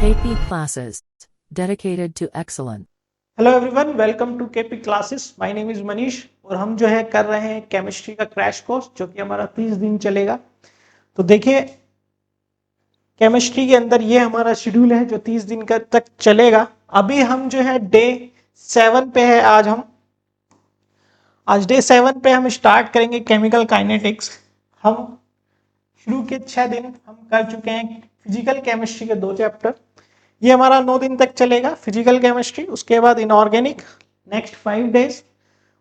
KP classes dedicated to excellence. Hello everyone, welcome to KP classes. My name is Manish और हम जो है कर रहे हैं केमिस्ट्री का क्रैश कोर्स जो कि हमारा 30 दिन चलेगा। तो देखिए, केमिस्ट्री के अंदर ये हमारा शेड्यूल है जो 30 दिन का तक चलेगा। अभी हम जो है डे 7 पे है। आज डे 7 पे हम स्टार्ट करेंगे केमिकल काइनेटिक्स। हम शुरू के 6 दिन हम कर चुके हैं फिजिकल केमिस्ट्री के 2 चैप्टर। ये हमारा 9 दिन तक चलेगा फिजिकल केमिस्ट्री। उसके बाद इनऑर्गेनिक नेक्स्ट 5 डेज।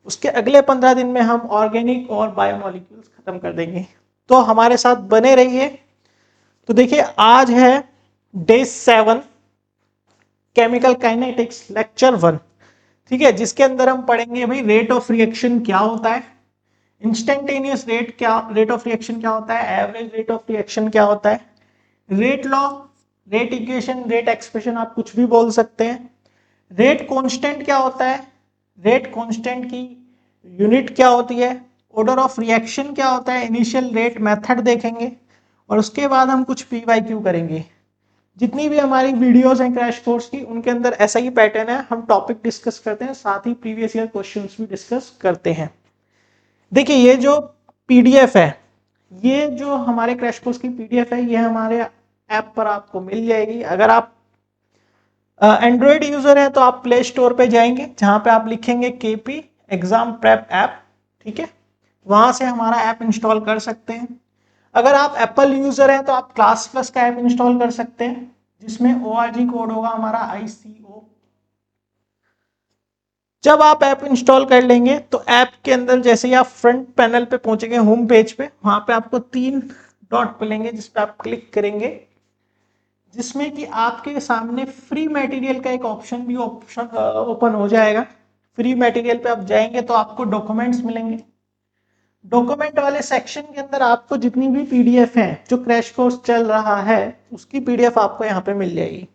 उसके अगले 15 दिन में हम ऑर्गेनिक और बायोमोलिक्यूल्स खत्म कर देंगे। तो हमारे साथ बने रहिए। तो देखिए, आज है डे 7 केमिकल काइनेटिक्स लेक्चर 1, ठीक है, जिसके अंदर हम पढ़ेंगे भाई रेट ऑफ रिएक्शन क्या होता है, इंस्टेंटेनियस रेट ऑफ रिएक्शन क्या होता है, एवरेज रेट ऑफ रिएक्शन क्या होता है, rate law, rate equation, rate expression आप कुछ भी बोल सकते हैं, रेट कांस्टेंट क्या होता है, रेट कांस्टेंट की यूनिट क्या होती है, ऑर्डर ऑफ रिएक्शन क्या होता है, इनिशियल रेट मेथड देखेंगे और उसके बाद हम कुछ पीवाईक्यू करेंगे। जितनी भी हमारी वीडियोस हैं क्रैश कोर्स की, उनके अंदर ऐसा ही पैटर्न है, हम टॉपिक डिस्कस करते हैं, साथ ही प्रीवियस ईयर क्वेश्चंस भी डिस्कस करते हैं। देखिए, ये जो पीडीएफ है, ये जो हमारे क्रैश कोर्स की पीडीएफ है, ये हमारे ऐप पर आपको मिल जाएगी। अगर आप एंड्रॉयड यूजर है तो आप प्ले स्टोर पे जाएंगे, जहां पे आप लिखेंगे केपी एग्जाम प्रेप ऐप, ठीक है, वहां से हमारा ऐप इंस्टॉल कर सकते हैं। अगर आप एप्पल यूजर है तो आप क्लास प्लस का ऐप इंस्टॉल कर सकते हैं, जिसमें ORG कोड होगा हमारा ICO। जब आप ऐप इंस्टॉल कर लेंगे तो ऐप के अंदर जैसे ही आप फ्रंट पैनल पे पहुंचेंगे, होम पेज पे, वहां पे आपको 3 डॉट मिलेंगे जिस पे आप क्लिक करेंगे, जिसमें कि आपके सामने फ्री मटेरियल का एक ऑप्शन भी ओपन हो जाएगा। फ्री मटेरियल पे आप जाएंगे तो आपको डॉक्यूमेंट्स मिलेंगे। डॉक्यूमेंट वाले सेक्शन के अंदर आपको जितनी भी पीडीएफ है जो क्रैश कोर्स चल रहा है उसकी पीडीएफ आपको यहाँ पे मिल जाएगी,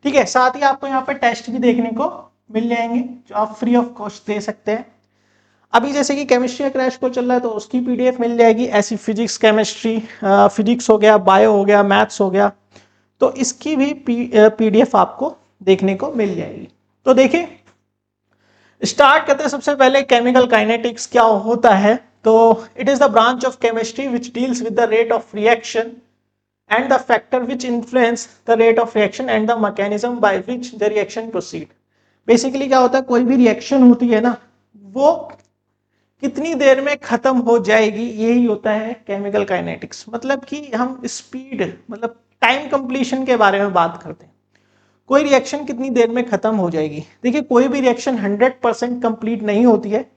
ठीक है। साथ ही आपको यहाँ पे टेस्ट भी देखने को मिल जाएंगे जो आप फ्री ऑफ कॉस्ट दे सकते हैं। अभी जैसे कि केमिस्ट्री का क्रैश कोर्स चल रहा है तो उसकी पीडीएफ मिल जाएगी। ऐसी फिजिक्स केमिस्ट्री, फिजिक्स हो गया, बायो हो गया, मैथ्स हो गया, तो इसकी भी पीडीएफ आपको देखने को मिल जाएगी। तो देखिए, स्टार्ट करते हैं। सबसे पहले केमिकल काइनेटिक्स क्या होता है। तो it is the branch of chemistry which deals with the rate of reaction and the factor which influence the rate of reaction and the mechanism by which the reaction proceed. Basically क्या होता है, कोई भी reaction होती है ना, वो कितनी देर में खत्म हो जाएगी, यही होता है केमिकल काइनेटिक्स। मतलब कि हम स्पीड, मतलब टाइम कंप्लीशन के बारे में बात करते हैं। कोई रिएक्शन कितनी देर में खत्म हो जाएगी। देखिए, कोई भी रिएक्शन 100% कंप्लीट नहीं होती है।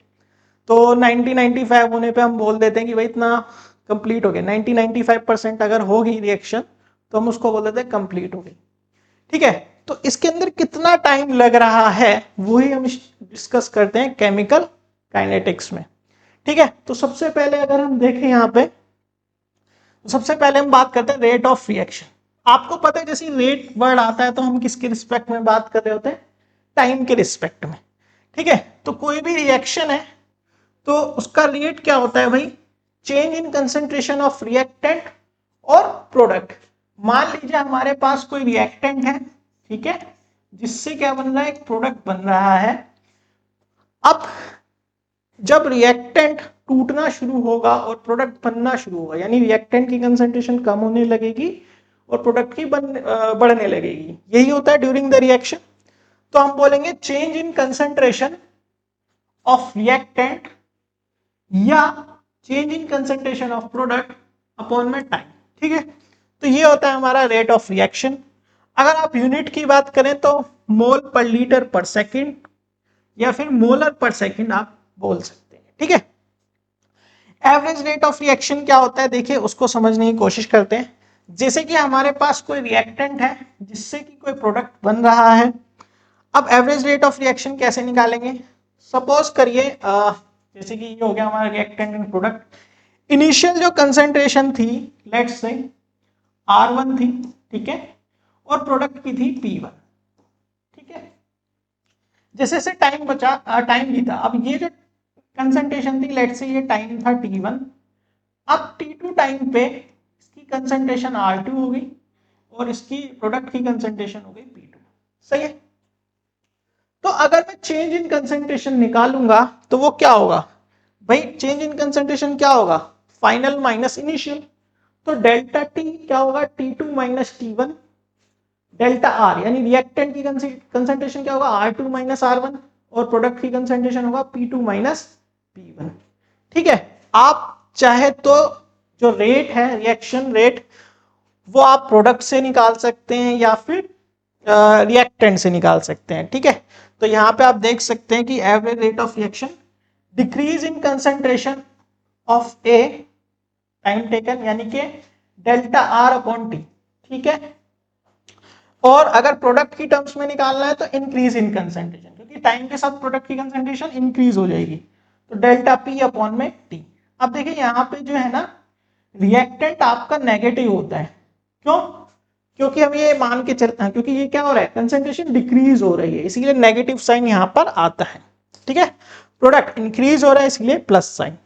तो 90-95 होने पे हम बोल देते हैं कि भाई इतना कंप्लीट हो गया। 90-95% अगर होगी रिएक्शन तो हम उसको बोल देते हैं कंप्लीट हो गई, ठीक है। तो इसके अंदर कितना टाइम लग रहा है वही हम डिस्कस करते हैं केमिकल काइनेटिक्स में, ठीक है। तो सबसे पहले अगर हम देखें यहाँ पे, तो सबसे पहले हम बात करते हैं रेट ऑफ रिएक्शन। आपको पता है जैसे रेट वर्ड आता है तो हम किसके रिस्पेक्ट में बात कर रहे होते हैं, टाइम के रिस्पेक्ट में, ठीक है। तो कोई भी रिएक्शन है तो उसका रेट क्या होता है भाई, change in concentration of reactant और प्रोडक्ट। मान लीजिए हमारे पास कोई रिएक्टेंट है, ठीक है, जिससे क्या बन रहा है, एक प्रोडक्ट बन रहा है। अब जब रिएक्टेंट टूटना शुरू होगा और प्रोडक्ट बनना शुरू होगा, यानी रिएक्टेंट की कंसेंट्रेशन कम होने लगेगी और प्रोडक्ट की बढ़ने लगेगी, यही होता है ड्यूरिंग द रिएक्शन। तो हम बोलेंगे change in concentration of reactant या change in concentration of product upon में टाइम, ठीक है। तो ये होता है हमारा रेट ऑफ रिएक्शन। अगर आप यूनिट की बात करें तो मोल पर लीटर पर सेकेंड या फिर मोलर पर सेकेंड आप बोल सकते हैं, ठीक है। एवरेज रेट ऑफ रिएक्शन क्या होता है, देखिए उसको समझने की कोशिश करते हैं। जैसे कि हमारे पास कोई रिएक्टेंट है जिससे कि कोई प्रोडक्ट बन रहा है। अब एवरेज रेट ऑफ रिएक्शन कैसे निकालेंगे, सपोज करिए जैसे कि ये हो गया हमारा रिएक्टेंट एंड प्रोडक्ट। इनिशियल जो कंसेंट्रेशन थी लेट्स से R1 थी, ठीक है, और प्रोडक्ट की थी P1, ठीक है। जैसे से टाइम बचा, टाइम भी था। अब ये जो कंसेंट्रेशन थी लेट्स से ये टाइम था T1। अब T2 टाइम पे इसकी कंसेंट्रेशन R2 हो गई और इसकी प्रोडक्ट की कंसंट्रेशन हो गई P2। सही है। तो अगर मैं चेंज इन कंसंट्रेशन निकालूंगा तो वो क्या होगा भाई, चेंज इन कंसंट्रेशन क्या होगा, फाइनल माइनस इनिशियल। तो डेल्टा टी क्या होगा, T2 minus T1, delta R यानी रिएक्टेंट की कंसंट्रेशन क्या होगा, R2 माइनस R1, और प्रोडक्ट की कंसंट्रेशन होगा P2 माइनस P1। ठीक है। आप चाहे तो जो रेट है, रिएक्शन रेट, वो आप प्रोडक्ट से निकाल सकते हैं या फिर रिएक्टेंट से निकाल सकते हैं। ठीक है। तो यहाँ पे आप देख सकते हैं कि average rate of reaction decrease in concentration of A time taken यानी कि डेल्टा आर अपॉन टी। ठीक है। और अगर प्रोडक्ट की टर्म्स में निकालना है तो इंक्रीज इन कंसंट्रेशन, क्योंकि टाइम के साथ प्रोडक्ट की कंसंट्रेशन इंक्रीज हो जाएगी, तो डेल्टा पी अपॉन में टी। अब देखिए यहाँ पे जो है ना, रिएक्टेंट आपका नेगेटिव होता है। क्यों? क्योंकि हम ये मान के चलते हैं, क्योंकि ये क्या हो रहा है, कंसंट्रेशन डिक्रीज हो रही है, इसीलिए नेगेटिव साइन यहाँ पर आता है। ठीक है। प्रोडक्ट इंक्रीज हो रहा है इसलिए प्लस साइन।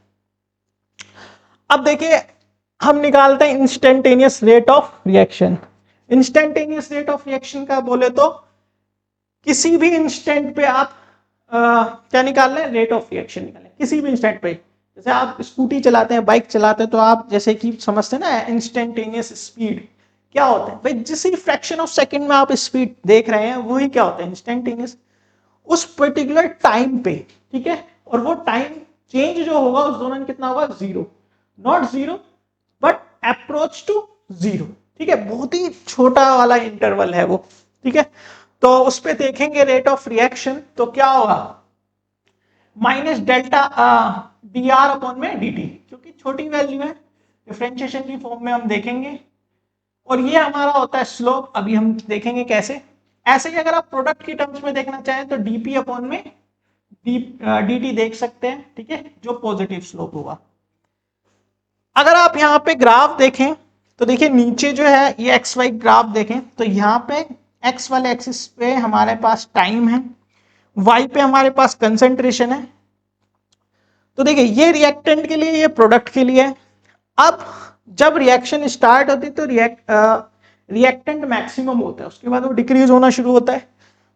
अब देखिए हम निकालते हैं instantaneous rate of reaction. Instantaneous rate of reaction का बोले तो किसी भी इंस्टेंट पे आप क्या निकाल रहे हैं, रेट ऑफ रिएक्शन निकालें किसी भी इंस्टेंट पे। जैसे आप स्कूटी चलाते हैं, बाइक चलाते हैं, तो आप जैसे कि समझते हैं ना इंस्टेंटेनियस स्पीड क्या होता है भाई, जिस फ्रैक्शन ऑफ सेकंड में आप स्पीड देख रहे हैं वही क्या होता है, इंस्टेंटेनियस, उस पर्टिकुलर टाइम पे। ठीक है। और वो टाइम चेंज जो होगा उस दौरान कितना होगा, zero, not zero but approach to zero. ठीक है। बहुत ही छोटा वाला इंटरवल है वो। ठीक है। तो उस पे देखेंगे रेट ऑफ रिएक्शन तो क्या होगा, minus delta D r upon में डी टी, क्योंकि छोटी वैल्यू है, डिफरेंशिएशन की फॉर्म में हम देखेंगे। और ये हमारा होता है स्लोप, अभी हम देखेंगे कैसे। ऐसे ही अगर आप प्रोडक्ट की टर्म्स में देखना चाहें तो डीपी अपॉन में डी टी देख सकते हैं। ठीक है। जो पॉजिटिव स्लोप होगा। अगर आप यहाँ पे ग्राफ देखें तो देखिए नीचे जो है ये एक्स वाई ग्राफ देखें तो यहाँ पे एक्स वाले एक्सिस पे हमारे पास टाइम है, वाई पे हमारे पास कंसंट्रेशन है। तो देखिए ये रिएक्टेंट के लिए, ये प्रोडक्ट के लिए है। अब जब रिएक्शन स्टार्ट होती है तो रिएक्टेंट मैक्सिमम होता है, उसके बाद वो डिक्रीज होना शुरू होता है।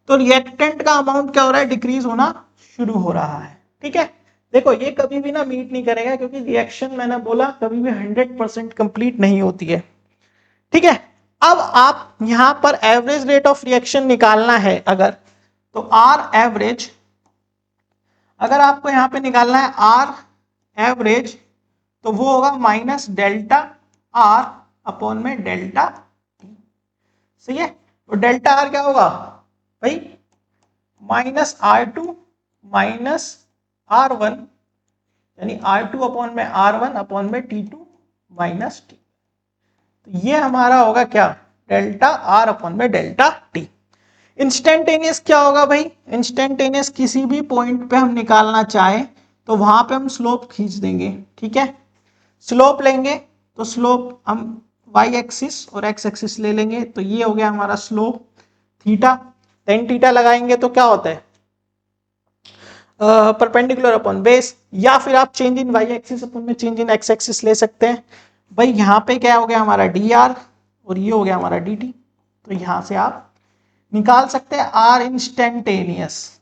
तो रिएक्टेंट का अमाउंट क्या हो रहा है, डिक्रीज होना शुरू हो रहा है। ठीक है। देखो ये कभी भी ना मीट नहीं करेगा, क्योंकि रिएक्शन मैंने बोला कभी भी 100% कंप्लीट नहीं होती है। ठीक है। अब आप यहां पर एवरेज रेट ऑफ रिएक्शन निकालना है अगर, तो आर एवरेज, अगर आपको यहां पे निकालना है आर एवरेज तो वो होगा माइनस डेल्टा आर अपॉन में डेल्टा टी। सही है। तो डेल्टा आर क्या होगा भाई, minus r two minus r one, यानी आर टू अपॉन में आर वन अपॉन में टी टू माइनस टी। तो ये हमारा होगा क्या, डेल्टा आर अपॉन में डेल्टा टी। इंस्टेंटेनियस क्या होगा भाई, इंस्टेंटेनियस किसी भी पॉइंट पे हम निकालना चाहें तो वहां पे हम स्लोप खींच देंगे। ठीक है। स्लोप लेंगे तो स्लोप हम वाई एक्सिस और एक्स एक्सिस ले लेंगे, तो ये हो गया हमारा स्लोप थीटा। टेन थीटा लगाएंगे तो क्या होता है, परपेंडिकुलर अपॉन बेस, या फिर आप change in y axis upon में चेंज इन एक्स एक्सिस ले सकते हैं। भाई यहाँ पे क्या हो गया हमारा डी आर और ये हो गया हमारा डी टी। तो यहां से आप निकाल सकते हैं आर इंस्टेंटेनियस।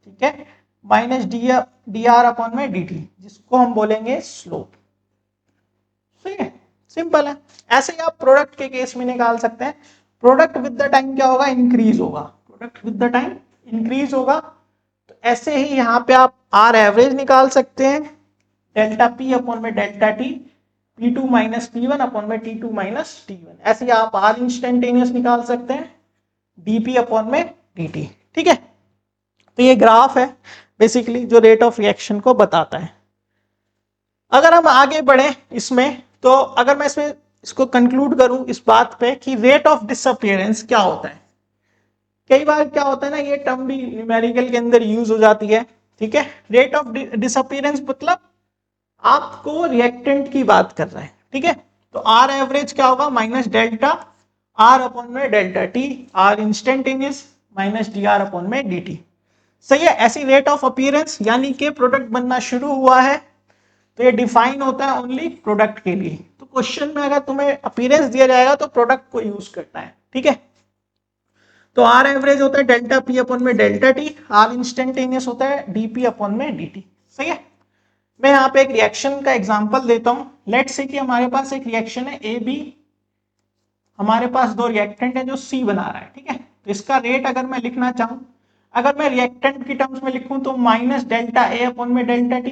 ठीक है। माइनस डी आर अपॉन में डी टी, जिसको हम बोलेंगे स्लोप। सही है, सिंपल है। ऐसे ही आप प्रोडक्ट के केस में निकाल सकते हैं। प्रोडक्ट विद द टाइम क्या होगा, इंक्रीज होगा, product with the time increase होगा। तो ऐसे ही यहाँ पे आप आर एवरेज निकाल सकते हैं, डेल्टा पी अपॉन में delta T, P2 minus P1 upon में T2 माइनस T1। ऐसे ही आप आर इंस्टेंटेनियस निकाल सकते हैं, dP अपॉन में dt। ठीक है। तो ये ग्राफ है बेसिकली जो रेट ऑफ रिएक्शन को बताता है। अगर हम आगे बढ़े इसमें, तो अगर मैं इसमें इसको कंक्लूड करूं इस बात पे कि रेट ऑफ डिसअपीयरेंस क्या होता है। कई बार क्या होता है ना, ये टर्म भी न्यूमेरिकल के अंदर यूज हो जाती है। ठीक है। रेट ऑफ डिसअपीयरेंस मतलब आपको रिएक्टेंट की बात कर रहा है। ठीक है। तो आर एवरेज क्या होगा, माइनस डेल्टा आर अपॉन में delta t, r instantaneous minus d r upon में डी टी। सही है। ऐसी रेट ऑफ अपीयरेंस यानी कि प्रोडक्ट बनना शुरू हुआ है तो ये डिफाइन होता है ओनली प्रोडक्ट के लिए। तो क्वेश्चन में अगर तुम्हें अपीयरेंस दिया जाएगा तो प्रोडक्ट को यूज करना है, ठीक है। तो आर एवरेज होता है डेल्टा पी अपॉन में डेल्टा टी, आर इंस्टेंटेनियस होता है डीपी अपॉन में dt, सही है। मैं यहाँ पे एक रिएक्शन का एग्जांपल देता हूँ। लेट्स से कि हमारे पास एक रिएक्शन है ए बी, हमारे पास दो रिएक्टेंट है जो सी बना रहा है, ठीक है। तो इसका रेट अगर मैं लिखना चाहूँ, अगर मैं रिएक्टेंट की टर्म्स में लिखूं तो माइनस डेल्टा ए अपॉन में डेल्टा टी,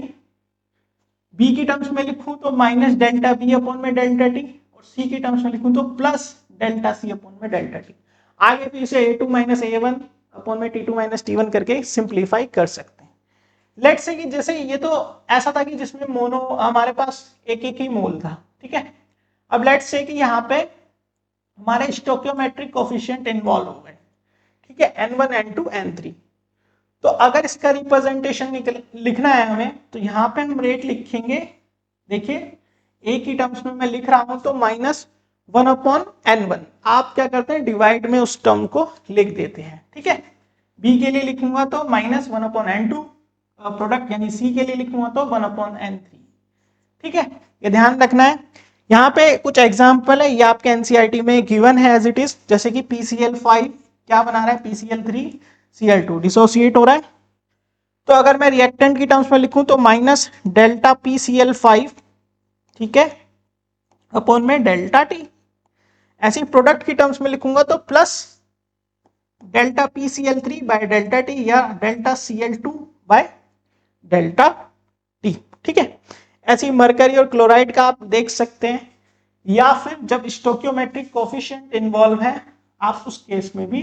बी की टर्म्स में लिखूं तो माइनस डेल्टा बी अपॉन में डेल्टा टी, और सी की टर्म्स में लिखूं तो प्लस डेल्टा सी अपॉन में डेल्टा टी। आगे भी इसे a2 माइनस a1 अपॉन में t2 माइनस t1 करके सिंप्लीफाई कर सकते हैं। लेट्स से कि जैसे ये तो ऐसा था कि जिसमें मोनो हमारे पास एक ही मोल था, ठीक है। अब लेट्स से कि यहाँ पे हमारे स्टोकियोमेट्रिक कोफिशिएंट इन्वॉल्व हो गए, ठीक है, n1 n2 n3। तो अगर इसका रिप्रेजेंटेशन लिखना है हमें तो यहाँ पे हम रेट लिखेंगे, देखिए ए की टर्म्स में मैं लिख रहा हूं तो माइनस 1 अपॉन n1, आप क्या करते हैं डिवाइड में उस टर्म को लिख देते हैं, ठीक है। बी के लिए लिखूंगा तो माइनस 1 अपॉन n2, प्रोडक्ट यानी सी के लिए लिखूंगा तो 1 अपॉन n3, ठीक है। ये ध्यान रखना है। यहाँ पे कुछ एग्जाम्पल है, ये आपके एनसीईआरटी में गिवन है एज इट इज, जैसे कि PCl5 क्या बना रहा है, PCl3Cl2 डिसोसिएट हो रहा है। तो अगर मैं रिएक्टेंट की टर्म्स में लिखूं तो माइनस डेल्टा PCl5, ठीक है, अपॉन में डेल्टा टी। ऐसे प्रोडक्ट की टर्म्स में लिखूंगा तो plus delta PCl3 by delta T या delta Cl2 by delta T, ठीक है। ऐसी मरकरी और क्लोराइड का आप देख सकते हैं, या फिर जब स्टोकियोमेट्रिक कोफिशिएंट इन्वॉल्व है आप उस केस में भी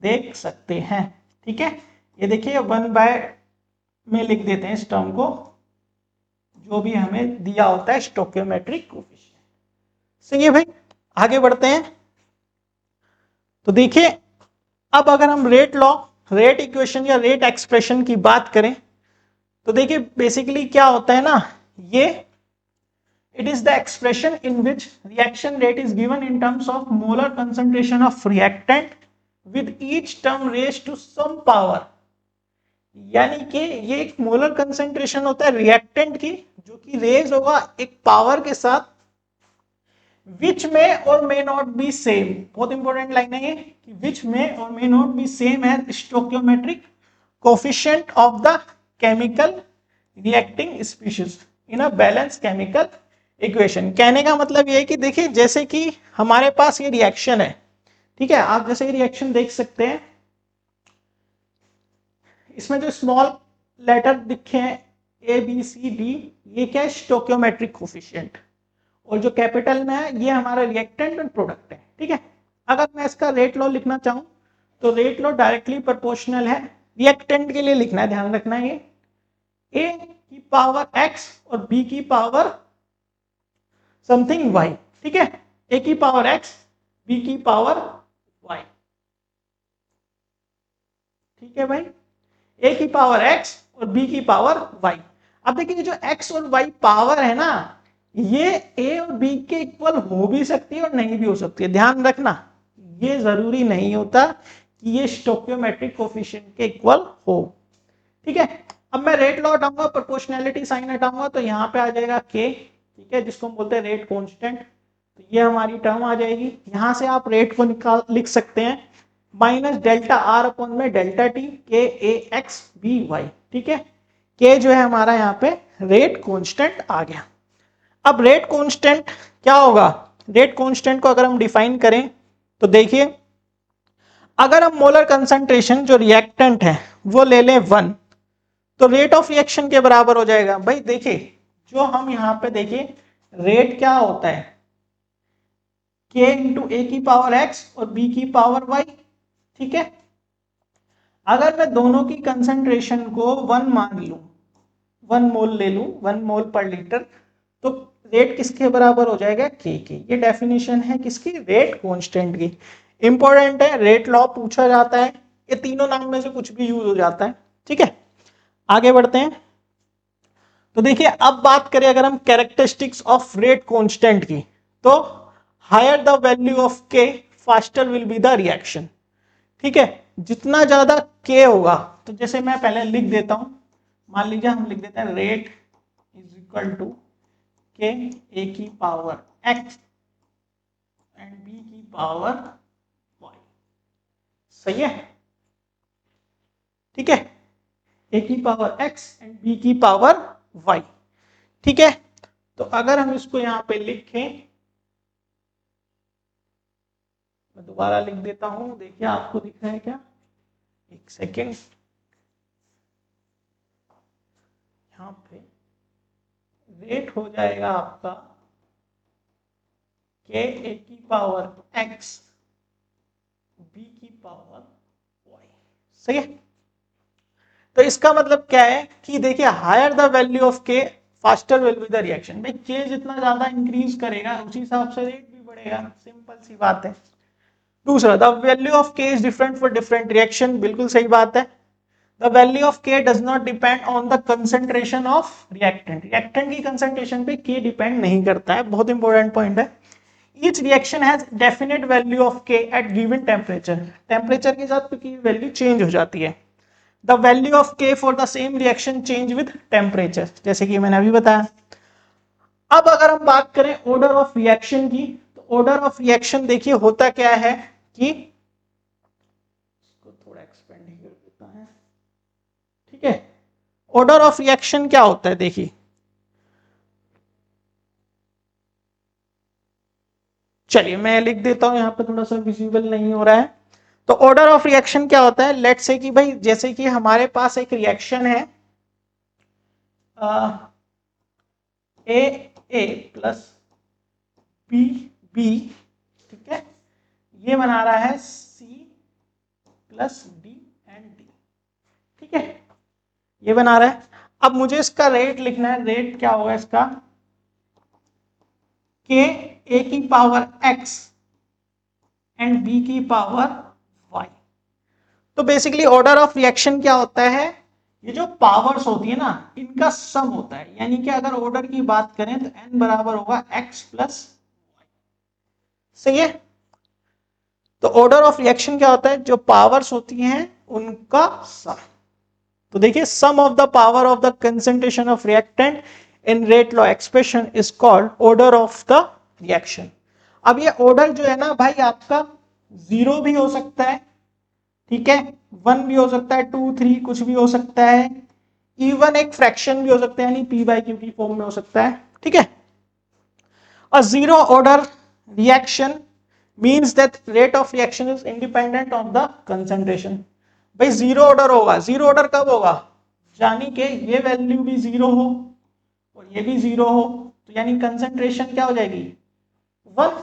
देख सकते हैं, ठीक है। ये देखिए 1 बाय में लिख देते हैं इस टर्म को, जो भी हमें दिया होता है स्टोकियोमेट्रिक कोफिशिएंट। सही है भाई, आगे बढ़ते हैं। तो देखिए अब अगर हम रेट लॉ, रेट इक्वेशन या रेट एक्सप्रेशन की बात करें तो देखिए बेसिकली क्या होता है ना, ये it is the expression in which reaction rate is given in terms of molar concentration of reactant with each term raised to some power। यानी कि ये एक मोलर कंसेंट्रेशन होता है रिएक्टेंट की, जो कि रेज होगा एक पावर के साथ, which may or may not be same. बहुत इंपॉर्टेंट लाइन है ये कि which may or may not be same as stoichiometric coefficient of the chemical reacting species in a balance chemical equation. कहने का मतलब ये है कि देखिए जैसे कि हमारे पास ये रिएक्शन है, ठीक है, आप जैसे ये रिएक्शन देख सकते हैं, इसमें जो स्मॉल लेटर दिखे हैं ABCD, ये क्या है स्टोकियोमेट्रिक कोफिशिएंट, और जो कैपिटल में है ये हमारा रिएक्टेंट एंड प्रोडक्ट है, ठीक है। अगर मैं इसका रेट लॉ लिखना चाहूं तो रेट लॉ डायरेक्टली प्रोपोर्शनल है, रिएक्टेंट के लिए लिखना है, ध्यान रखना है, ये A की पावर X और B की पावर समथिंग Y, ठीक है, A की पावर X B की पावर Y, ठीक है भाई, A की पावर X और B की पावर Y। अब देखिए जो X और Y पावर है ना, ये A और B के इक्वल हो भी सकती है और नहीं भी हो सकती है, ध्यान रखना, ये जरूरी नहीं होता कि ये स्टोकियोमेट्रिक कोफिशिएंट के इक्वल हो, ठीक है। अब मैं रेट लॉ हटाऊंगा, प्रोपोर्शनैलिटी साइन हटाऊंगा तो यहाँ पे आ जाएगा K, ठीक है, जिसको हम बोलते हैं रेट कांस्टेंट। तो ये हमारी टर्म आ जाएगी, यहाँ से आप रेट को निकाल लिख सकते हैं माइनस डेल्टा R अपॉन में डेल्टा टी KAXBY, ठीक है। K जो है हमारा यहाँ पे रेट कांस्टेंट आ गया। अब रेट कांस्टेंट क्या होगा, रेट कांस्टेंट को अगर हम डिफाइन करें तो देखिए अगर हम मोलर कंसंट्रेशन जो रिएक्टेंट है वो ले लें 1 तो रेट ऑफ रिएक्शन के बराबर हो जाएगा। भाई देखिए जो हम यहाँ पे देखिए रेट क्या होता है, K इंटू A की पावर X और B की पावर Y, ठीक है। अगर मैं दोनों की कंसंट्रेशन को 1 मान लूं, 1 मोल ले लूं, 1 मोल पर लीटर, तो रेट किसके बराबर हो जाएगा, K के। ये डेफिनेशन है किसकी, रेट कांस्टेंट की। इंपॉर्टेंट है, रेट लॉ पूछा जाता है, ये तीनों नाम में से कुछ भी यूज हो जाता है, ठीक है। आगे बढ़ते हैं। तो देखिए अब बात करें अगर हम कैरेक्टरिस्टिक्स ऑफ रेट कांस्टेंट की, तो higher the value of K faster will be the reaction, ठीक है। जितना ज्यादा K होगा, तो जैसे मैं पहले लिख देता हूं, मान लीजिए हम लिख देते हैं rate is equal to K A की पावर x एंड b की पावर y। सही है, ठीक है, a की पावर x एंड b की पावर y। ठीक है, तो अगर हम इसको यहां पे लिखें, मैं दोबारा लिख देता हूं, देखिए आपको दिख रहा है क्या, एक सेकेंड, यहां पे रेट हो जाएगा आपका के ए की पावर x b की पावर y। सही है, तो इसका मतलब क्या है कि देखिए हायर द वैल्यू ऑफ के faster will be the reaction. भाई के जितना ज्यादा इंक्रीज करेगा उसी हिसाब से रेट भी बढ़ेगा, सिंपल सी बात है। दूसरा, द वैल्यू ऑफ के is different for different reaction, बिल्कुल सही बात है। द वैल्यू ऑफ के does not depend on the concentration of reactant, reactant की कंसंट्रेशन पे के डिपेंड नहीं करता है, बहुत इंपॉर्टेंट पॉइंट है। Each reaction has definite value of K at given temperature, temperature के साथ की वैल्यू चेंज हो जाती है। The value of K for the same reaction change with temperature, जैसे कि मैंने अभी बताया। अब अगर हम बात करें ऑर्डर ऑफ रिएक्शन की, तो ऑर्डर ऑफ रिएक्शन देखिए होता क्या है कि, इसको थोड़ा एक्सपेंड ही कर देता है, ठीक है, ऑर्डर ऑफ रिएक्शन क्या होता है, देखिए चलिए मैं लिख देता हूं, यहां पे थोड़ा सा विजिबल नहीं हो रहा है। तो ऑर्डर ऑफ रिएक्शन क्या होता है, लेट से कि भाई जैसे कि हमारे पास एक रिएक्शन है a a plus b b, ठीक है, ये बना रहा है c plus d and d, ठीक है, ये बना रहा है। अब मुझे इसका रेट लिखना है, रेट क्या होगा इसका, के ए की पावर एक्स एंड बी की पावर वाई। तो बेसिकली ऑर्डर ऑफ रिएक्शन क्या होता है, ये जो पावर्स होती है ना इनका सम होता है, यानी कि अगर ऑर्डर की बात करें तो n बराबर होगा x प्लस वाई। सही है, तो ऑर्डर ऑफ रिएक्शन क्या होता है, जो पावर्स होती हैं उनका सम। तो देखिए sum of the power of the concentration of reactant in rate law expression is called order of the reaction. अब ये ऑर्डर जो है ना भाई आपका जीरो भी हो सकता है, ठीक है, 1 भी हो सकता है, 2 3 कुछ भी हो सकता है, इवन एक फ्रैक्शन भी हो सकता है, यानी पी बाई क्यू की फॉर्म में हो सकता है, ठीक है। A zero order reaction means that rate of reaction is independent of the concentration. भाई जीरो ऑर्डर होगा, जीरो ऑर्डर कब होगा, यानी कि ये वैल्यू भी जीरो हो और ये भी जीरो हो, तो यानी कंसंट्रेशन क्या हो जाएगी 1,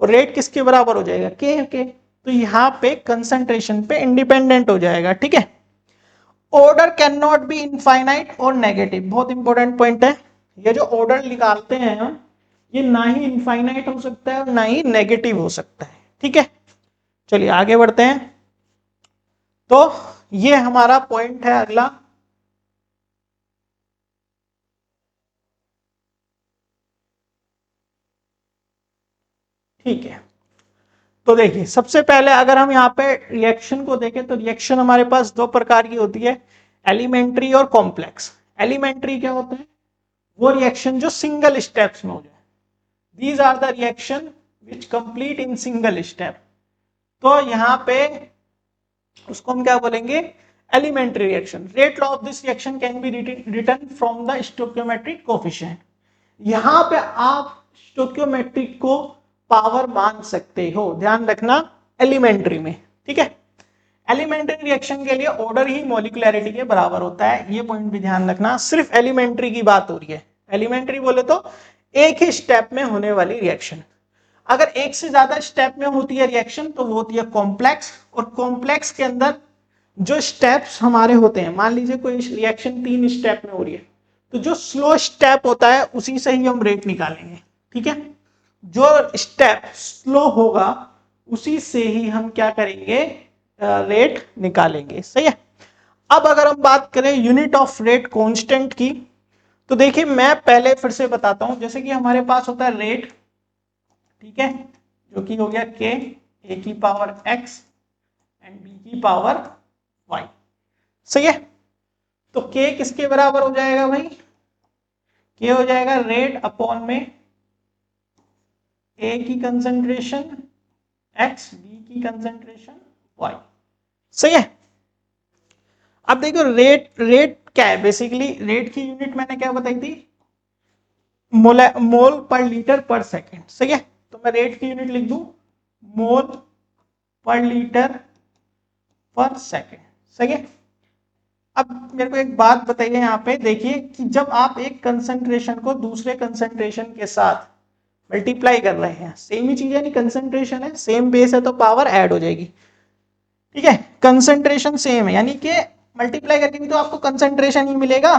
और रेट किसके बराबर हो जाएगा के। तो यहां पे कंसंट्रेशन पे इंडिपेंडेंट हो जाएगा, ठीक है। Order can not be infinite और नेगेटिव, बहुत इंपॉर्टेंट पॉइंट है। ये जो ऑर्डर निकालते हैं हम, ये ना ही इनफाइनाइट हो सकता है और ना ही नेगेटिव हो सकता है, ठीक है। चलिए आगे बढ़ते हैं, तो ये हमारा पॉइंट है अगला। ठीक है, तो देखिए सबसे पहले अगर हम यहाँ पे रिएक्शन को देखें तो रिएक्शन हमारे पास दो प्रकार की होती है, एलिमेंट्री और कॉम्प्लेक्स। एलिमेंट्री क्या होता है, वो रिएक्शन जो सिंगल स्टेप्स में हो जाए, these are the reaction which complete in single step. तो यहाँ पे उसको हम क्या बोलेंगे, elementary reaction. Rate law of this reaction can be written from the stoichiometric coefficient. यहाँ पे आप स्टोइकियोमेट्रिक को पावर मान सकते हो, ध्यान रखना एलिमेंट्री में, ठीक है। एलिमेंट्री रिएक्शन के लिए ऑर्डर ही मॉलिक्यूलैरिटी के बराबर होता है, ये पॉइंट भी ध्यान रखना। सिर्फ एलिमेंट्री की बात हो रही है, एलिमेंट्री बोले तो एक ही स्टेप में होने वाली रिएक्शन। अगर एक से ज्यादा स्टेप में होती है रिएक्शन तो वो होती है कॉम्प्लेक्स, और कॉम्प्लेक्स के अंदर जो स्टेप्स हमारे होते हैं, मान लीजिए कोई रिएक्शन 3 स्टेप में हो रही है, तो जो स्लो स्टेप होता है उसी से ही हम रेट निकालेंगे, ठीक है। जो स्टेप स्लो होगा उसी से ही हम क्या करेंगे, रेट निकालेंगे, सही है। अब अगर हम बात करें यूनिट ऑफ रेट कांस्टेंट की, तो देखिए मैं पहले फिर से बताता हूं, जैसे कि हमारे पास होता है रेट, ठीक है, जो कि हो गया के ए की पावर एक्स एंड बी की पावर वाई, सही है। तो के किसके बराबर हो जाएगा भाई, के हो जाएगा रेट अपॉन में ए की कंसंट्रेशन x, बी की कंसंट्रेशन y। सही है। अब देखो रेट क्या है, बेसिकली रेट की यूनिट मैंने क्या बताई थी, मोल पर लीटर पर सेकेंड। सही है, तो मैं रेट की यूनिट लिख दूं मोल पर लीटर पर सेकेंड। सही है। अब मेरे को एक बात बताइए यहाँ पे, देखिए कि जब आप एक कंसंट्रेशन को दूसरे कंसंट्रेशन के साथ मल्टीप्लाई कर रहे हैं, सेम ही चीज है, नहीं कंसंट्रेशन है, सेम बेस है तो पावर ऐड हो जाएगी। ठीक है, कंसंट्रेशन सेम है यानी कि मल्टीप्लाई करके भी तो आपको कंसंट्रेशन ही मिलेगा।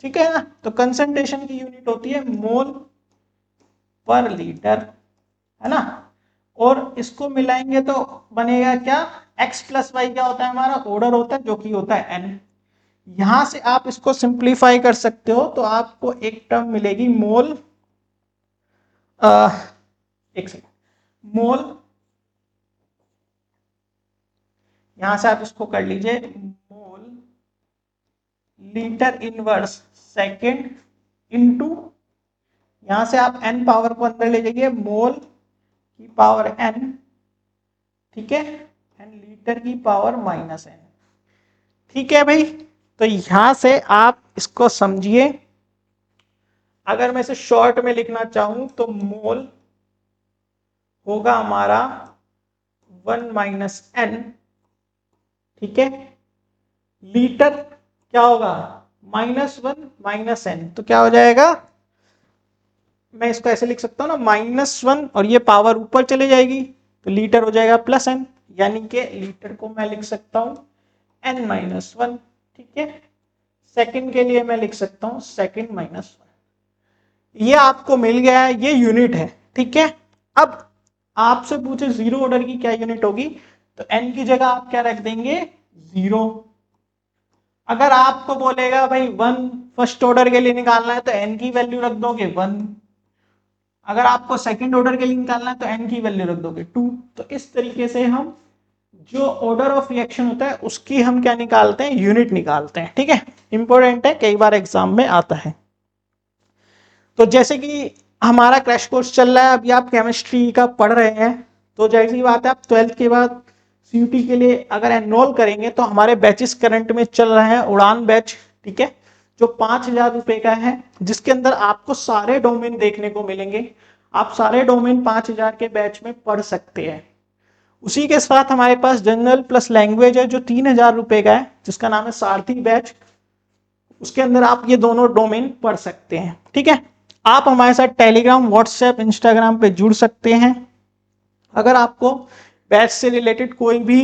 ठीक है ना, तो कंसंट्रेशन की यूनिट होती है मोल पर लीटर, है ना। और इसको मिलाएंगे तो बनेगा क्या, x प्लस वाई क्या होता है हमारा ऑर्डर होता है, जो कि होता है n। यहां से आप इसको सिंप्लीफाई कर सकते हो तो आपको एक टर्म मिलेगी मोल, एक सेकेंड, मोल, यहां से आप इसको कर लीजिए mole litre inverse second into, यहां से आप n पावर को अंदर ले जाइए, मोल की पावर n, ठीक है, एंड लीटर की पावर माइनस n। ठीक है भाई, तो यहां से आप इसको समझिए। अगर मैं इसे शॉर्ट में लिखना चाहूं तो मोल होगा हमारा 1 माइनस n, ठीक है, लीटर क्या होगा -1 माइनस n, तो क्या हो जाएगा, मैं इसको ऐसे लिख सकता हूं ना -1 और ये पावर ऊपर चले जाएगी तो लीटर हो जाएगा +n, यानी कि लीटर को मैं लिख सकता हूं n-1। ठीक है, सेकंड के लिए मैं लिख सकता हूं सेकंड -1। ये आपको मिल गया है, ये यूनिट है। ठीक है, अब आपसे पूछे जीरो ऑर्डर की क्या यूनिट होगी, तो n की जगह आप क्या रख देंगे 0। अगर आपको बोलेगा भाई 1 फर्स्ट ऑर्डर के लिए निकालना है तो n की वैल्यू रख दोगे 1। अगर आपको सेकंड ऑर्डर के लिए निकालना है तो n की वैल्यू रख दोगे 2। तो इस तरीके से हम जो ऑर्डर ऑफ रिएक्शन होता है उसकी हम क्या निकालते हैं, यूनिट निकालते हैं। ठीक है, इंपॉर्टेंट है, कई बार एग्जाम में आता है। तो जैसे कि हमारा क्रैश कोर्स चल रहा है, अभी आप केमिस्ट्री का पढ़ रहे हैं, तो जाहिर सी बात है आप 12th के बाद सीयूटी के लिए अगर एनरोल करेंगे तो हमारे बैचेस करंट में चल रहे हैं उड़ान बैच। ठीक है, जो 5,000 रुपए का है, जिसके अंदर आपको सारे डोमेन देखने को मिलेंगे। आप सारे डोमेन 5,000 के बैच में पढ़ सकते हैं। उसी के साथ हमारे पास जनरल प्लस लैंग्वेज है जो 3,000 रुपए का है, जिसका नाम है सारथी बैच। उसके अंदर आप ये दोनों डोमेन पढ़ सकते हैं। ठीक है, आप हमारे साथ टेलीग्राम, व्हाट्सएप, इंस्टाग्राम पे जुड़ सकते हैं। अगर आपको बैच से रिलेटेड कोई भी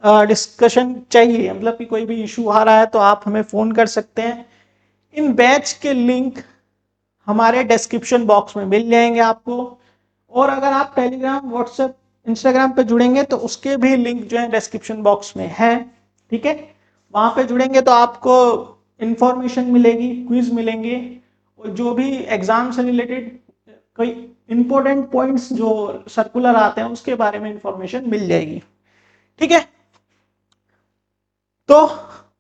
डिस्कशन चाहिए, मतलब कि कोई भी इशू आ रहा है, तो आप हमें फ़ोन कर सकते हैं। इन बैच के लिंक हमारे डिस्क्रिप्शन बॉक्स में मिल जाएंगे आपको। और अगर आप टेलीग्राम, व्हाट्सएप, इंस्टाग्राम पे जुड़ेंगे तो उसके भी लिंक जो है डिस्क्रिप्शन बॉक्स में है। ठीक है, वहाँ पे जुड़ेंगे तो आपको इंफॉर्मेशन मिलेगी, क्विज मिलेंगे, और जो भी एग्जाम से रिलेटेड कोई इंपॉर्टेंट पॉइंट्स जो सर्कुलर आते हैं उसके बारे में इंफॉर्मेशन मिल जाएगी। ठीक है, तो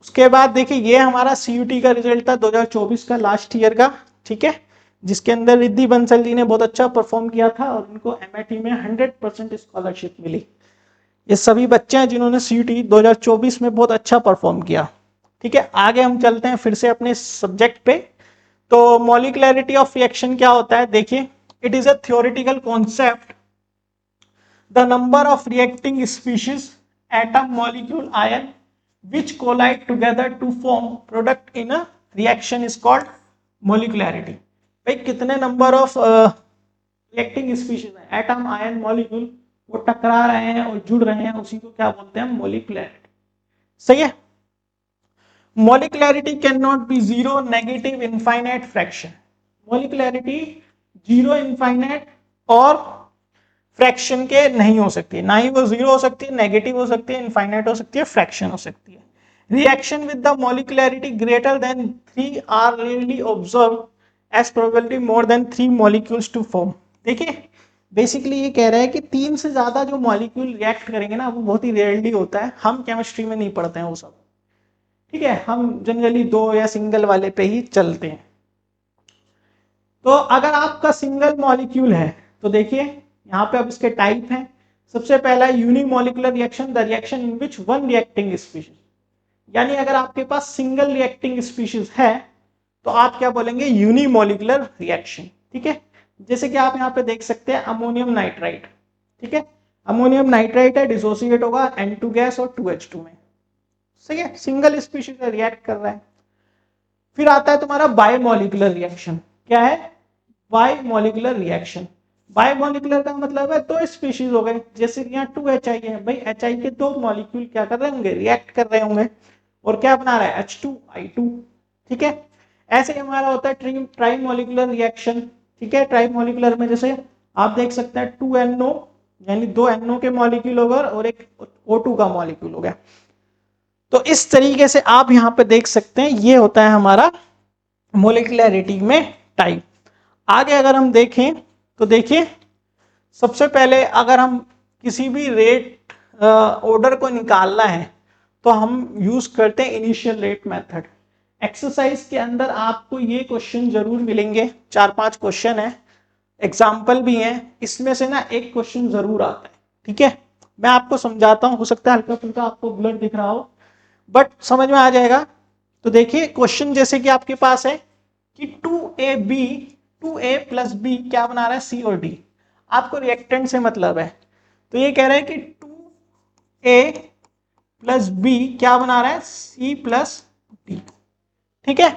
उसके बाद देखिए ये हमारा सीयूटी का रिजल्ट था 2024 का, लास्ट ईयर का। ठीक है, जिसके अंदर रिद्धि बंसल जी ने बहुत अच्छा परफॉर्म किया था और उनको एमआईटी में 100% स्कॉलरशिप मिली। ये सभी बच्चे हैं जिन्होंने सीयूटी 2024 में बहुत अच्छा परफॉर्म किया। ठीक है, आगे हम चलते हैं फिर से अपने सब्जेक्ट पे। तो मॉलिक्युलरिटी ऑफ रिएक्शन क्या होता है, देखिए, it is a theoretical concept, the number of reacting species, atom, molecule, ion which collide together to form product in a reaction is called molecularity। भाई कितने नंबर ऑफ रिएक्टिंग स्पीशीज है, atom, ion, molecule, वो टकरा रहे हैं और जुड़ रहे हैं, उसी को क्या बोलते हैं, मोलिकुलरिटी। सही है, molecularity can not be zero, negative, infinite, fraction. Molecularity zero, infinite और फ्रैक्शन के नहीं हो सकती, ना ही वो जीरो हो सकती है, नेगेटिव हो सकती है, इनफाइनाइट हो सकती है, फ्रैक्शन हो सकती है। Reaction with the molecularity greater than 3 are rarely observe as probability more than 3 molecules to form. देखिए, बेसिकली ये कह रहा है कि 3 से ज्यादा जो मॉलिक्यूल रिएक्ट करेंगे ना, वो बहुत ही रेयरली होता है, हम केमिस्ट्री में नहीं पढ़ते हैं वो सब। ठीक है, हम जनरली 2 या सिंगल वाले पे ही चलते हैं। तो अगर आपका सिंगल मॉलिक्यूल है तो देखिए यहाँ पे अब इसके टाइप हैं। सबसे पहला unimolecular reaction, the reaction in which one reacting species, यानी अगर आपके पास सिंगल रिएक्टिंग स्पीशीज है तो आप क्या बोलेंगे, यूनिमोलिकुलर रिएक्शन। ठीक है, जैसे कि आप यहाँ पे देख सकते हैं अमोनियम नाइट्राइट। ठीक है, अमोनियम नाइट्राइट है, डिसोसिएट होगा N2 गैस और 2H2 में। सही है, सिंगल स्पीशीज में रिएक्ट कर रहा है। फिर आता है तुम्हारा बायोमोलिकुलर रिएक्शन। क्या है, बायोमोलिकुलर रिएक्शन। बायोमोलिकुलर का मतलब है दो स्पीशीज हो गए, जैसे यहाँ 2HI है, भाई HI के दो मॉलिक्यूल क्या कर रहे होंगे, रिएक्ट कर रहे होंगे, और क्या बना रहा है, H2I2। ठीक है, ऐसे ही हमारा होता है ट्राइमोलिकुलर रिएक्शन। ठीक है, ट्राइमोलिकुलर में जैसे आप देख सकते हैं 2NO, यानी दो NO के मॉलिक्यूल होगा और एक O2 का मॉलिक्यूल हो गया। तो इस तरीके से आप यहाँ पे देख सकते हैं, ये होता है हमारा मोलिकुलरिटी में टाइप। आगे अगर हम देखें तो देखिए, सबसे पहले अगर हम किसी भी रेट ऑर्डर को निकालना है तो हम यूज करते हैं इनिशियल रेट मेथड। एक्सरसाइज के अंदर आपको ये क्वेश्चन जरूर मिलेंगे, 4-5 क्वेश्चन है, एग्जाम्पल भी हैं, इसमें से ना एक क्वेश्चन जरूर आता है। ठीक है, मैं आपको समझाता हूँ, हो सकता है हल्का फुल्का आपको ब्लर दिख रहा हो, बट समझ में आ जाएगा। तो देखिए क्वेश्चन जैसे कि आपके पास है कि 2A प्लस बी क्या बना रहा है, C और D। आपको रिएक्टेंट से मतलब है, तो ये कह रहा है कि 2A प्लस बी क्या बना रहा है, C प्लस D। ठीक है,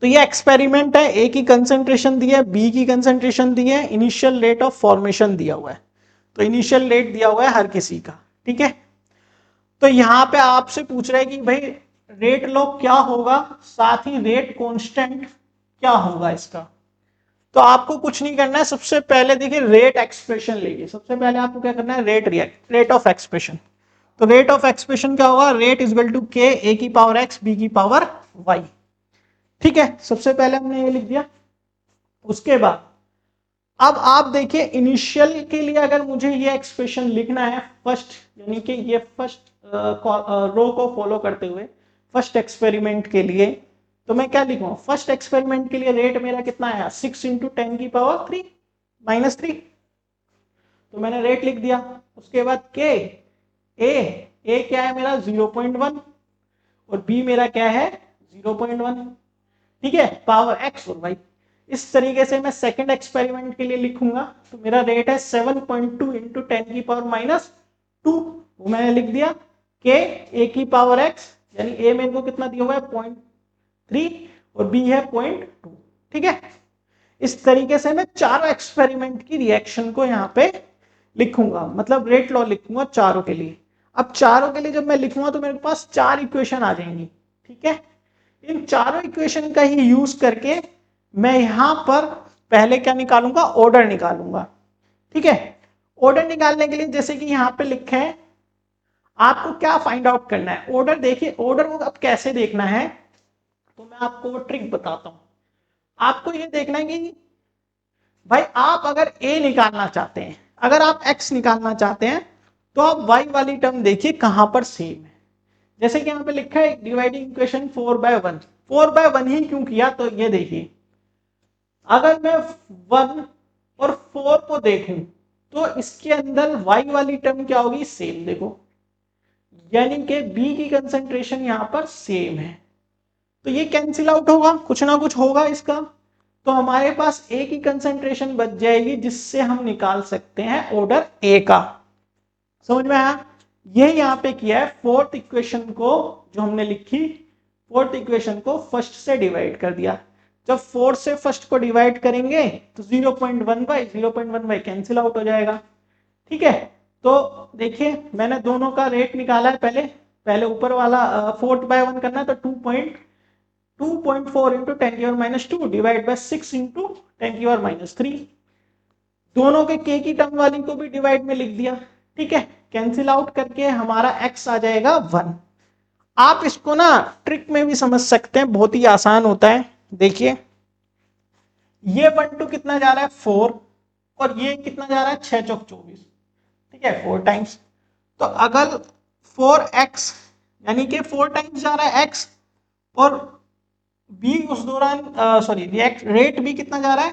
तो ये एक्सपेरिमेंट है, ए की कंसेंट्रेशन दी है, बी की कंसेंट्रेशन दी है, इनिशियल रेट ऑफ फॉर्मेशन दिया हुआ है, तो इनिशियल रेट दिया हुआ है हर किसी का। ठीक है, तो यहां पे आपसे पूछ रहा है कि भाई रेट लॉग क्या होगा, साथ ही रेट कांस्टेंट क्या होगा इसका। तो आपको कुछ नहीं करना है, सबसे पहले देखिए रेट एक्सप्रेशन लीजिए। सबसे पहले आपको क्या करना है, रेट ऑफ एक्सप्रेशन। तो रेट ऑफ एक्सप्रेशन क्या होगा, रेट इज इक्वल टू के ए की पावर एक्स बी की पावर वाई। ठीक है, सबसे पहले हमने ये लिख दिया। उसके बाद अब आप देखिए इनिशियल के लिए अगर मुझे ये एक्सप्रेशन लिखना है फर्स्ट, यानी कि ये फर्स्ट रो को फॉलो करते हुए फर्स्ट एक्सपेरिमेंट के लिए, तो मैं क्या लिखूंगा, फर्स्ट एक्सपेरिमेंट के लिए रेट मेरा कितना आया, 6 × 10 की पावर 3 -3, तो मैंने रेट लिख दिया। उसके बाद के ए क्या है मेरा 0.1 और बी मेरा क्या है 0.1। ठीक है, पावर एक्स और वाई। इस तरीके से मैं सेकंड एक्सपेरिमेंट के लिए लिखूंगा, तो मेरा रेट है 7.2 × 10 की पावर -2, वो मैंने लिख दिया। के ए की पावर एक्स, यानी ए मेरे को कितना दिया हुआ है 0.3 और बी है 0.2। ठीक है, इस तरीके से मैं चारों एक्सपेरिमेंट की रिएक्शन को यहाँ पे लिखूंगा, मतलब रेट लॉ लिखूंगा चारों के लिए। अब चारों के लिए जब मैं लिखूंगा तो मेरे पास 4 इक्वेशन आ जाएंगी। ठीक है, इन चारों इक्वेशन का ही यूज करके मैं यहां पर पहले क्या निकालूंगा, ऑर्डर निकालूंगा। ठीक है, ऑर्डर निकालने के लिए जैसे कि यहां पे लिखा है, आपको क्या फाइंड आउट करना है, ऑर्डर। देखिए ऑर्डर को अब कैसे देखना है, तो मैं आपको वो ट्रिक बताता हूं। आपको ये देखना है कि भाई आप अगर a निकालना चाहते हैं, अगर आप x निकालना चाहते हैं, तो आप y वाली टर्म देखिए कहां पर सेम है। जैसे कि यहाँ पे लिखा है डिवाइडिंग इक्वेशन 4/1। 4/1 ही क्यों किया, तो ये देखिए अगर मैं 1 और 4 को देखूं तो इसके अंदर y वाली टर्म क्या होगी, सेम। देखो यानी कि b की कंसेंट्रेशन यहां पर सेम है, तो ये कैंसिल आउट होगा, कुछ ना कुछ होगा इसका, तो हमारे पास a की कंसेंट्रेशन बच जाएगी, जिससे हम निकाल सकते हैं ऑर्डर a का। समझ में आया, ये यहाँ पे किया है। फोर्थ इक्वेशन को जो हमने लिखी, फोर्थ इक्वेशन को फर्स्ट से डिवाइड कर दिया। जब फोर्थ से फर्स्ट को डिवाइड करेंगे तो 0.1/0.1 कैंसिल आउट हो जाएगा। ठीक है, तो देखिए मैंने दोनों का रेट निकाला है। पहले ऊपर वाला 4/1 करना है, तो 2.4 × 10⁻² डिवाइड बाय 6 × 10⁻³ दोनों के k की टर्म वाली को भी डिवाइड में लिख दिया। ठीक है, कैंसिल आउट करके हमारा x आ जाएगा 1। आप इसको ना ट्रिक में भी समझ सकते हैं, बहुत ही आसान होता है। देखिए ये 1 2 कितना जा रहा है 4, और ये कितना जा रहा है 6 चौक 24। ठीक है, 4 टाइम्स, तो अगर 4x यानी कि 4 टाइम्स जा रहा है x, और b उस दौरान रेट भी कितना जा रहा है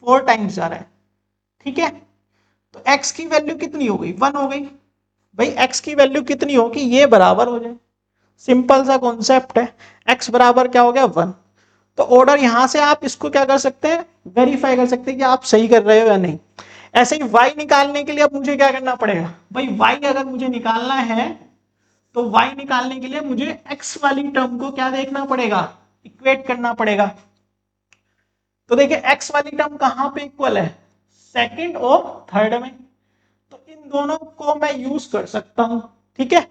4 टाइम्स जा रहा है। ठीक है, तो x की वैल्यू कितनी हो गई, 1 हो गई। भाई x की वैल्यू कितनी हो कि ये बराबर हो जाए, सिंपल सा कॉन्सेप्ट है। x बराबर क्या हो गया, 1। तो ऑर्डर यहां से आप इसको क्या कर सकते हैं, वेरीफाई कर सकते हैं कि आप सही कर रहे हो या नहीं। ऐसे ही y निकालने के लिए अब मुझे क्या करना पड़ेगा, भाई y अगर मुझे निकालना है तो y निकालने के लिए मुझे x वाली टर्म को क्या देखना पड़ेगा, इक्वेट करना पड़ेगा। तो देखिए x वाली टर्म कहां पे इक्वल है, सेकंड और थर्ड में। तो इन दोनों को मैं यूज कर सकता हूं, ठीक है,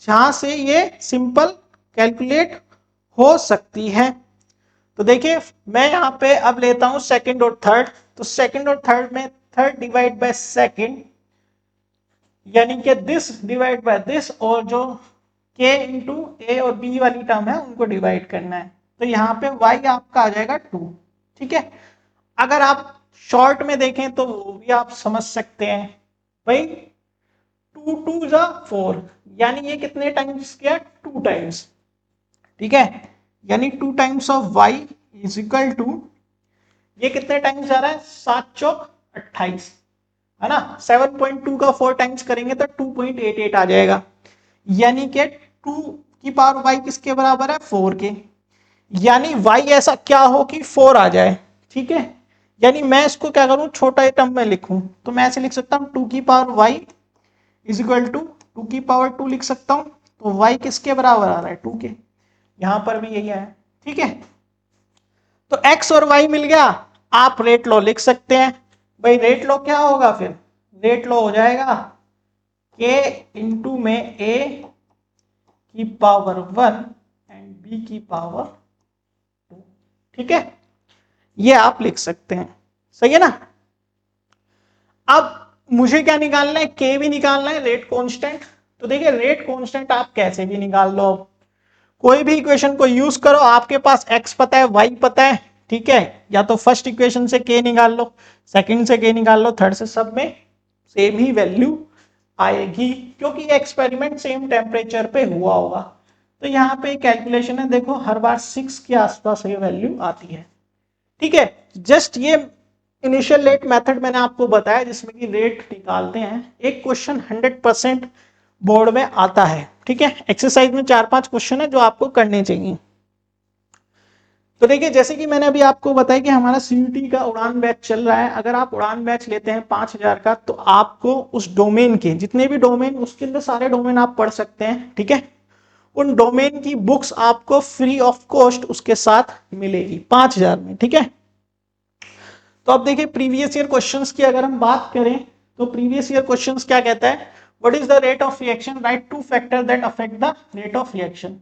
जहां से ये सिंपल कैलकुलेट हो सकती है। तो देखिए मैं यहां पे अब लेता हूं सेकंड और थर्ड। तो सेकंड और थर्ड में थर्ड डिवाइड बाय सेकंड, यानी कि दिस डिवाइड बाय दिस, और जो k इंटू ए और b वाली टर्म है उनको डिवाइड करना है। तो यहाँ पे y आपका आ जाएगा 2, ठीक है। अगर आप शॉर्ट में देखें तो वो भी आप समझ सकते हैं, भाई 2 2 जा 4, यानी ये कितने टाइम्स किया, 2 टाइम्स, ठीक है। यानी 2 times of y is equal to, ये कितने टाइम्स जा रहा है, 7 चौक 28, है ना। 7.2 का 4 टाइम्स करेंगे तो 2.88 आ जाएगा, यानी कि 2 की पावर y किसके बराबर है, 4 के। यानी y ऐसा क्या हो कि 4 आ जाए, ठीक है। यानी मैं इसको क्या करूं, छोटा टर्म में लिखूं, तो मैं ऐसे लिख सकता हूं 2 की power y is equal to 2 की पावर 2 लिख सकता हूं। तो y किसके बराबर आ रहा है, 2 के। यहां पर भी यही है, ठीक है। तो x और y मिल गया, आप रेट लॉ लिख सकते हैं। भाई रेट लॉ क्या होगा फिर, रेट लॉ हो जाएगा k इंटू में a की पावर 1 एंड b की पावर 2, ठीक है। ये आप लिख सकते हैं, सही है ना। अब मुझे क्या निकालना है, के भी निकालना है, रेट कांस्टेंट। तो देखिए रेट कांस्टेंट आप कैसे भी निकाल लो, कोई भी इक्वेशन को यूज करो, आपके पास x पता है y पता है, ठीक है। या तो फर्स्ट इक्वेशन से k निकाल लो, सेकंड से k निकाल लो, थर्ड से, सब में सेम ही वैल्यू आएगी, क्योंकि ये एक्सपेरिमेंट सेम टेम्परेचर पे हुआ होगा। तो यहाँ पे कैलकुलेशन है, देखो हर बार 6 के आसपास ये वैल्यू आती है, ठीक है। जस्ट ये इनिशियल रेट मेथड मैंने आपको बताया जिसमें कि रेट निकालते हैं। एक क्वेश्चन 100% बोर्ड में आता है, ठीक है। एक्सरसाइज में 4-5 क्वेश्चन है जो आपको करने चाहिए। तो देखिए जैसे कि मैंने अभी आपको बताया कि हमारा सीयूटी का उड़ान बैच चल रहा है। अगर आप उड़ान बैच लेते हैं 5000 का, तो आपको उस डोमेन के जितने भी डोमेन, उसके अंदर सारे डोमेन आप पढ़ सकते हैं, ठीक है। उन डोमेन की बुक्स आपको फ्री ऑफ कॉस्ट उसके साथ मिलेगी 5000 में, ठीक है। तो अब देखिए प्रीवियस ईयर क्वेश्चंस की अगर हम बात करें, तो प्रीवियस ईयर क्वेश्चंस क्या कहता है, what is the rate of reaction, right two factor that affect the rate of reaction.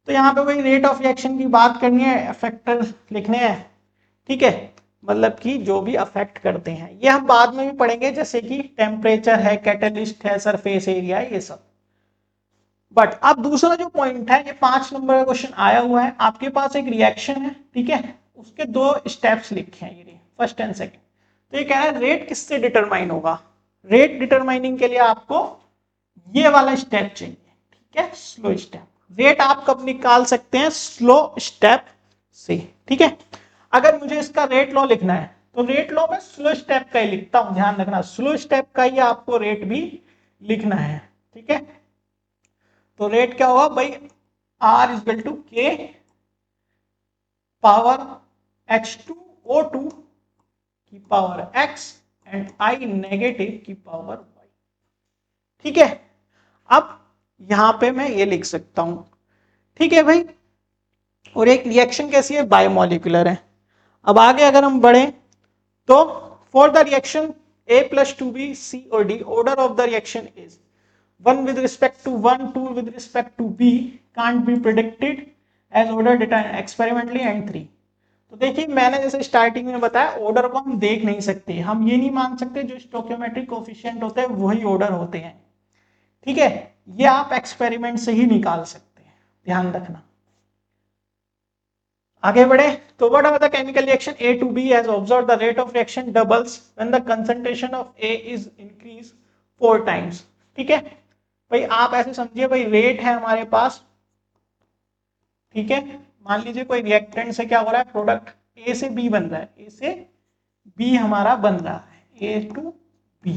तो यहाँ पे वही रेट ऑफ रिएक्शन की बात करनी है, फैक्टर लिखने हैं, ठीक है। मतलब कि जो भी अफेक्ट करते हैं, ये हम बाद में भी पढ़ेंगे, जैसे कि टेम्परेचर है, कैटलिस्ट है, सरफेस एरिया है, ये सब। बट अब दूसरा जो पॉइंट है, ये 5 नंबर का क्वेश्चन आया हुआ है, आपके पास एक रिएक्शन है, ठीक है, उसके 2 स्टेप्स लिखे हैं, ये फर्स्ट एंड सेकंड। तो ये कह रहा है रेट किससे डिटरमाइन होगा, रेट डिटरमाइनिंग के लिए आपको ये वाला स्टेप चाहिए, ठीक है, स्लो स्टेप। रेट आप कब निकाल सकते हैं, स्लो स्टेप से, ठीक है। अगर मुझे इसका रेट लॉ लिखना है तो रेट लॉ में स्लो स्टेप का ही लिखता हूं, ध्यान रखना, स्लो स्टेप का ही आपको रेट भी लिखना है, ठीक है। तो रेट क्या होगा भाई, R इज इक्वल टू के पावर H2O2 की power x and I negative की पावर y, ठीक है। अब यहां पे मैं ये लिख सकता हूं, ठीक है भाई। और एक रिएक्शन कैसी है, बायोमोलिकुलर है। अब आगे अगर हम बढ़े तो for the reaction A plus 2B C or D, order of the reaction is 1 with respect to 1, 2 with respect to B, can't be predicted as order determined experimentally, and 3। तो देखिए मैंने जैसे स्टार्टिंग में बताया, ऑर्डर को हम देख नहीं सकते, हम ये नहीं मान सकते जो स्टोइकियोमेट्रिक कोफिशिएंट होते हैं वही ऑर्डर होते हैं, ठीक है। ये आप एक्सपेरिमेंट से ही निकाल सकते हैं, ध्यान रखना। आगे बढ़े तो what are the chemical reaction A to B has observed the rate of reaction doubles when the concentration of A is increased 4 times, ठीक है। भाई आप ऐसे समझिए, भाई रेट है हमारे पास, ठीक है। मान लीजिए कोई रिएक्टेंट से क्या हो रहा है, प्रोडक्ट A से B बन रहा है, A से B हमारा बन रहा है, A to बी।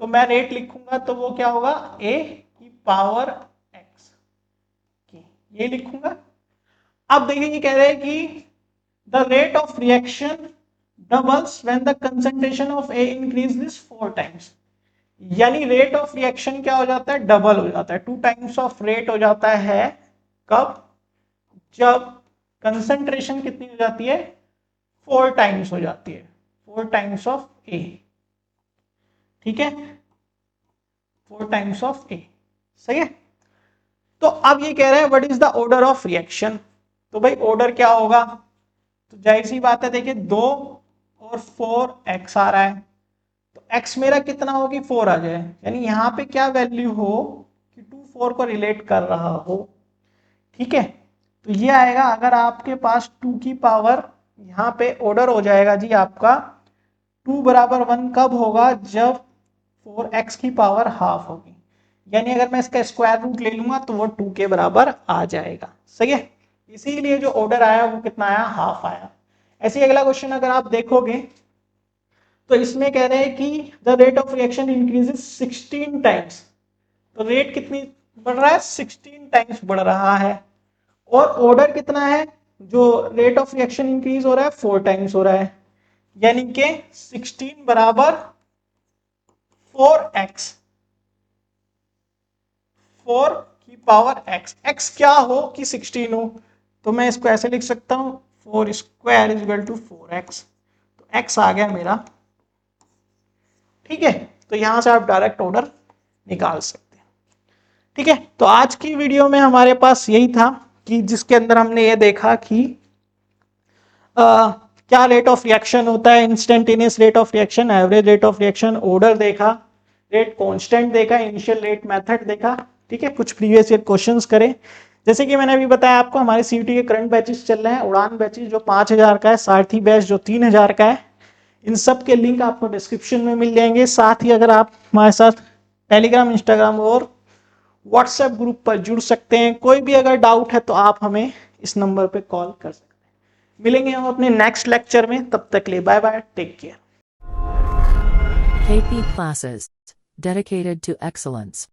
तो मैं रेट लिखूंगा तो वो क्या होगा, ए की पावर एक्स, ये लिखूंगा। अब देखिए ये कह रहे हैं कि the rate of reaction doubles when the concentration of A increases 4 times. यानी रेट ऑफ रिएक्शन क्या हो जाता है, डबल हो जाता है, 2 टाइम्स ऑफ रेट हो जाता है। कब, जब कंसंट्रेशन कितनी हो जाती है, 4 टाइम्स हो जाती है, 4 टाइम्स ऑफ ए। ठीक है, 4 टाइम्स ऑफ ए, सही है। तो अब ये कह रहे हैं what is the order of reaction. तो भाई ऑर्डर क्या होगा, तो जाहिर सी बात है, देखिए 2 और 4x आ रहा है, तो x मेरा कितना होगी, 4 आ जाए। यानी यहाँ पे क्या वैल्यू हो कि 2 4 को रिलेट कर रहा हो। ठीक है, तो ये आएगा, अगर आपके पास 2 की पावर, यहाँ पे ऑर्डर हो जाएगा जी आपका 2 बराबर 1 कब होगा, जब 4x की पावर हाफ होगी। यानी अगर मैं इसका स्क्वायर रूट ले लूंगा तो वो 2 के बराबर आ जाएगा, सही है। इसीलिए जो ऑर्डर आया वो कितना आया, हाफ आया। ऐसे ही अगला क्वेश्चन अगर आप देखोगे तो इसमें कह रहे हैं कि the rate of reaction increases 16 times. तो रेट कितनी बढ़ रहा है, 16 टाइम्स बढ़ रहा है। और ऑर्डर कितना है, जो रेट ऑफ रिएक्शन इंक्रीज हो रहा है 4 टाइम्स हो रहा है। यानी कि 16 बराबर 4x, 4 की पावर x, x क्या हो कि 16 हो, तो मैं इसको ऐसे लिख सकता हूं 4 square is equal to 4x। तो x आ गया मेरा। ठीक है, तो यहां से आप डायरेक्ट ऑर्डर निकाल सकते हैं। ठीक है, तो आज की वीडियो में हमारे पास यही था कि जिसके अंदर हमने ये देखा कि क्या रेट ऑफ रिएक्शन होता है, instantaneous rate of reaction, average rate of reaction, order देखा, रेट कांस्टेंट देखा, इनिशियल रेट मेथड देखा। ठीक है, कुछ प्रीवियस ईयर क्वेश्चंस करें। जैसे कि मैंने अभी बताया आपको, हमारे सीईटी के करंट बैचेस चल रहे हैं, उड़ान बैचेस जो 5000 का है, सारथी बैच जो 3000 का है। इन सब के लिंक आपको डिस्क्रिप्शन में मिल जाएंगे। साथ ही अगर आप हमारे साथ टेलीग्राम, इंस्टाग्राम और व्हाट्सएप ग्रुप पर जुड़ सकते हैं। कोई भी अगर डाउट है तो आप हमें इस नंबर पे कॉल कर सकते हैं। मिलेंगे हम अपने नेक्स्ट लेक्चर में, तब तक के लिए bye bye, take care. KP classes, dedicated to excellence.